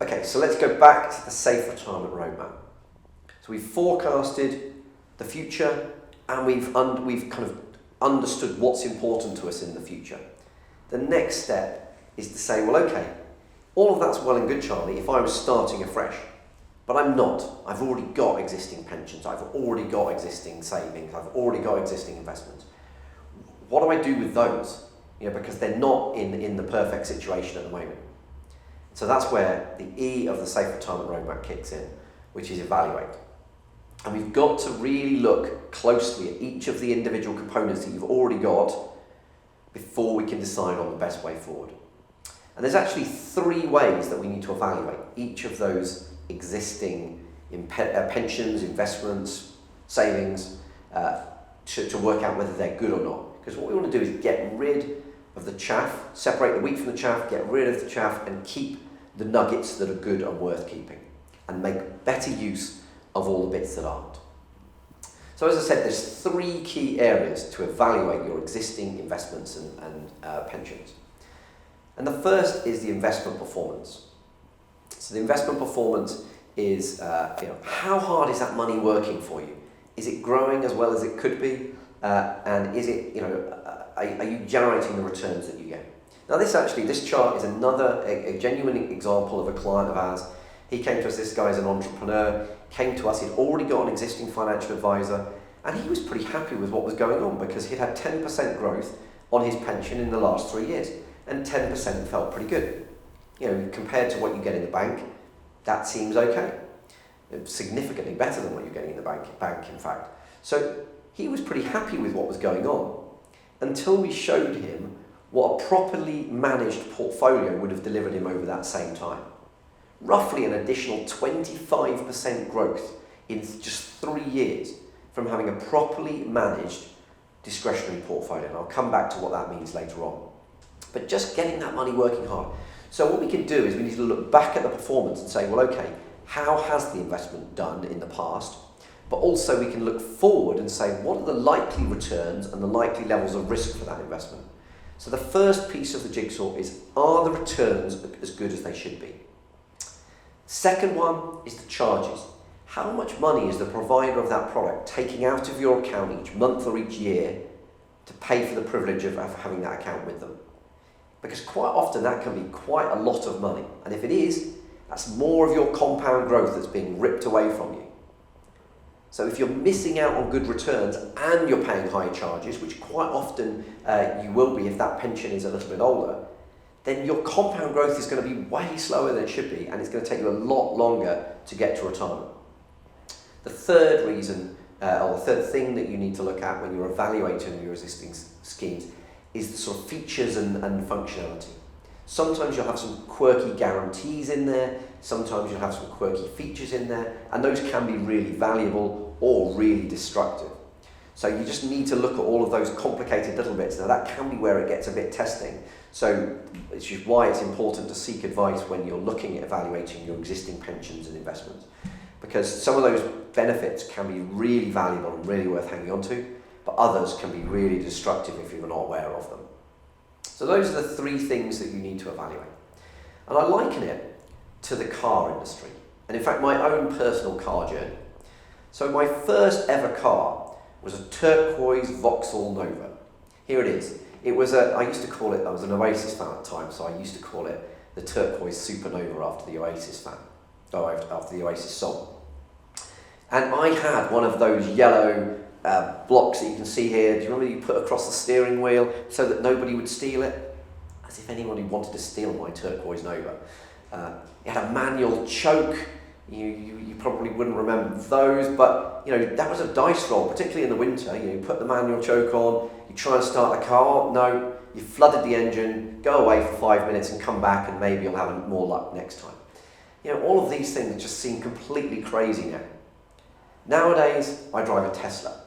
Okay, so let's go back to the safe retirement roadmap. So we've forecasted the future and we've kind of understood what's important to us in the future. The next step is to say, well, okay, all of that's well and good, Charlie, if I was starting afresh, but I'm not. I've already got existing pensions, I've already got existing savings, I've already got existing investments. What do I do with those? Because they're not in the perfect situation at the moment. So that's where the E of the Safe Retirement Roadmap kicks in, which is evaluate. And we've got to really look closely at each of the individual components that you've already got before we can decide on the best way forward. And there's actually 3 ways that we need to evaluate each of those existing pensions, investments, savings, to work out whether they're good or not. Because what we want to do is get rid of the chaff, separate the wheat from the chaff, get rid of the chaff and keep the nuggets that are good and worth keeping, and make better use of all the bits that aren't. So as I said, there's 3 key areas to evaluate your existing investments and pensions. And the first is the investment performance. So the investment performance is, how hard is that money working for you? Is it growing as well as it could be? And is it, are you generating the returns that you get? Now this chart is another a genuine example of a client of ours. He came to us, this guy's an entrepreneur, came to us, he'd already got an existing financial advisor, and he was pretty happy with what was going on because he'd had 10% growth on his pension in the last 3 years, and 10% felt pretty good. Compared to what you get in the bank, that seems okay. It's significantly better than what you're getting in the bank in fact. So he was pretty happy with what was going on until we showed him what a properly managed portfolio would have delivered him over that same time. Roughly an additional 25% growth in just 3 years from having a properly managed discretionary portfolio. And I'll come back to what that means later on. But just getting that money working hard. So what we can do is we need to look back at the performance and say, well, okay, how has the investment done in the past? But also we can look forward and say, what are the likely returns and the likely levels of risk for that investment? So the first piece of the jigsaw is, are the returns as good as they should be? Second one is the charges. How much money is the provider of that product taking out of your account each month or each year to pay for the privilege of having that account with them? Because quite often that can be quite a lot of money. And if it is, that's more of your compound growth that's being ripped away from you. So if you're missing out on good returns and you're paying higher charges, which quite often you will be if that pension is a little bit older, then your compound growth is going to be way slower than it should be, and it's going to take you a lot longer to get to retirement. The third reason, or the third thing that you need to look at when you're evaluating your existing schemes is the sort of features and functionality. Sometimes you'll have some quirky guarantees in there, sometimes you'll have some quirky features in there, and those can be really valuable or really destructive. So you just need to look at all of those complicated little bits. Now that can be where it gets a bit testing. So which is why it's important to seek advice when you're looking at evaluating your existing pensions and investments. Because some of those benefits can be really valuable and really worth hanging on to, but others can be really destructive if you're not aware of them. So those are the 3 things that you need to evaluate. And I liken it to the car industry, and in fact my own personal car journey. So my first ever car was a turquoise Vauxhall Nova. Here it is. It was I used to call it, I was an Oasis fan at the time, so I used to call it the turquoise Supernova after the Oasis after the Oasis song. And I had one of those yellow blocks that you can see here. Do you remember you put across the steering wheel so that nobody would steal it? As if anybody wanted to steal my turquoise Nova. It had a manual choke. You probably wouldn't remember those, but that was a dice roll, particularly in the winter. You put the manual choke on, you try and start the car, no, you flooded the engine, go away for 5 minutes and come back and maybe you'll have more luck next time. All of these things just seem completely crazy now. Nowadays, I drive a Tesla.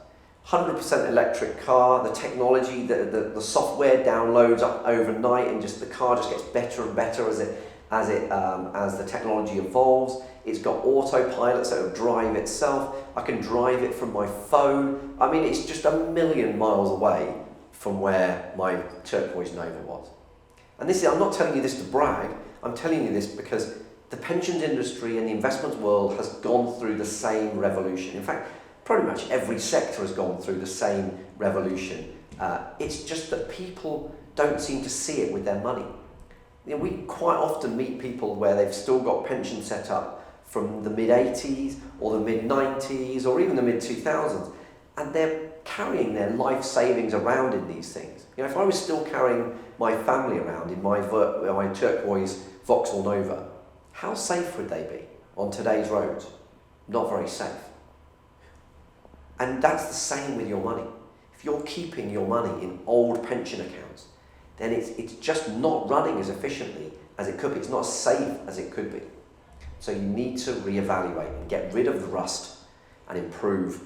100% electric car, the technology, the software downloads up overnight and just the car just gets better and better as the technology evolves. It's got autopilot, so it'll drive itself. I can drive it from my phone. I mean, it's just a million miles away from where my turquoise Nova was. And I'm not telling you this to brag, I'm telling you this because the pensions industry and the investment world has gone through the same revolution. In fact, pretty much every sector has gone through the same revolution. It's just that people don't seem to see it with their money. We quite often meet people where they've still got pensions set up from the mid-80s or the mid-90s or even the mid-2000s, and they're carrying their life savings around in these things. If I was still carrying my family around in my turquoise Vauxhall Nova, how safe would they be on today's roads? Not very safe. And that's the same with your money. If you're keeping your money in old pension accounts, then it's just not running as efficiently as it could be. It's not as safe as it could be. So you need to reevaluate and get rid of the rust and improve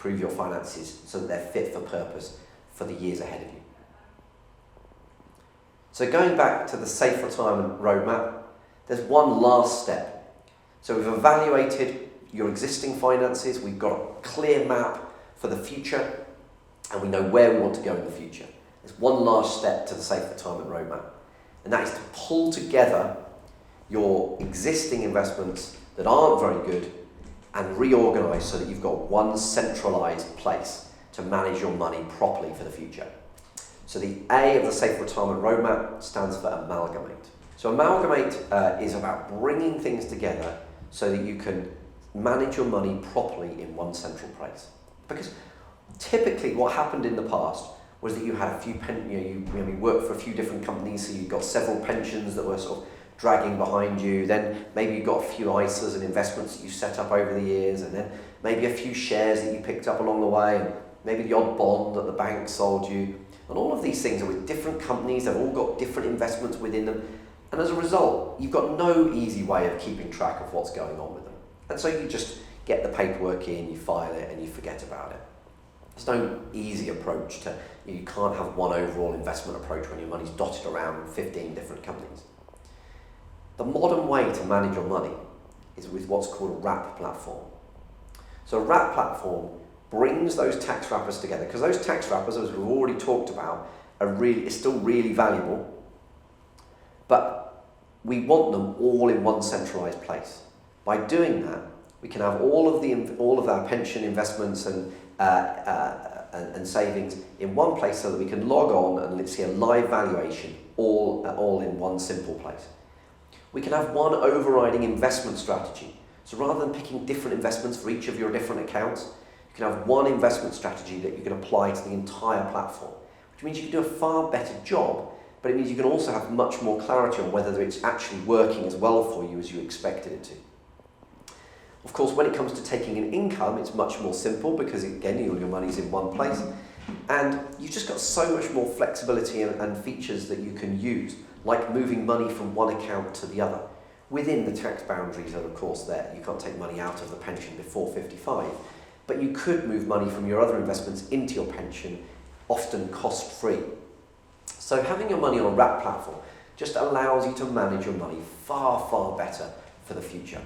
your finances so that they're fit for purpose for the years ahead of you. So going back to the safe retirement roadmap, there's one last step. So we've evaluated your existing finances, we've got a clear map for the future, and we know where we want to go in the future. There's one last step to the safe retirement roadmap, and that is to pull together your existing investments that aren't very good and reorganise so that you've got one centralised place to manage your money properly for the future. So the A of the Safe Retirement Roadmap stands for Amalgamate. So Amalgamate is about bringing things together so that you can manage your money properly in one central place. Because typically what happened in the past was that you had a few you worked for a few different companies, so you got several pensions that were sort of dragging behind you. Then maybe you got a few ISAs and investments that you set up over the years, and then maybe a few shares that you picked up along the way, and maybe the odd bond that the bank sold you. And all of these things are with different companies, they've all got different investments within them, and as a result, you've got no easy way of keeping track of what's going on with them. And so you just get the paperwork in, you file it, and you forget about it. There's no easy approach to, you can't have one overall investment approach when your money's dotted around in 15 different companies. The modern way to manage your money is with what's called a wrap platform. So a wrap platform brings those tax wrappers together, because those tax wrappers, as we've already talked about, is still really valuable, but we want them all in one centralised place. By doing that, we can have all of our pension investments and savings in one place so that we can log on and let's see a live valuation all in one simple place. We can have one overriding investment strategy. So rather than picking different investments for each of your different accounts, you can have one investment strategy that you can apply to the entire platform, which means you can do a far better job, but it means you can also have much more clarity on whether it's actually working as well for you as you expected it to. Of course, when it comes to taking an income, it's much more simple because, again, all your money's in one place, and you've just got so much more flexibility and features that you can use, like moving money from one account to the other. Within the tax boundaries are, of course, there. You can't take money out of the pension before 55, but you could move money from your other investments into your pension, often cost-free. So having your money on a wrap platform just allows you to manage your money far, far better for the future.